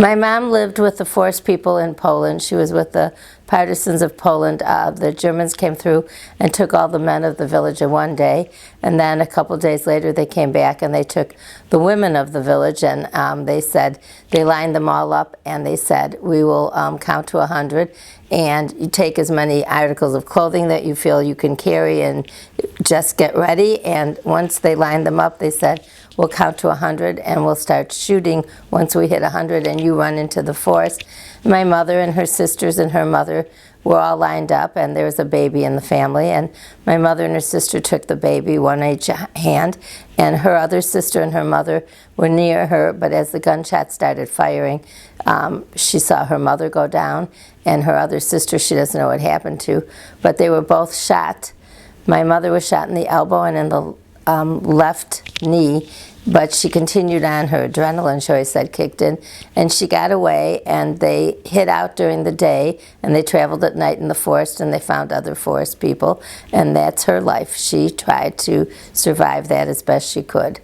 My mom lived with the forest people in Poland. She was with the partisans of Poland. The Germans came through and took all the men of the village in one day, and then a couple days later they came back and they took the women of the village, and they said, they lined them all up and they said, we will count to 100, and you take as many articles of clothing that you feel you can carry and just get ready. And once they lined them up, they said, we'll count to 100 and we'll start shooting once we hit 100, and you run into the forest. My mother and her sisters and her mother were all lined up, and there was a baby in the family, and my mother and her sister took the baby, one each hand, and her other sister and her mother were near her, but as the gunshots started firing, she saw her mother go down, and her other sister, she doesn't know what happened to, but they were both shot. My mother was shot in the elbow and in the left knee, but she continued on. Her adrenaline, shall I said, kicked in, and she got away, and they hid out during the day, and they traveled at night in the forest, and they found other forest people, and that's her life. She tried to survive that as best she could.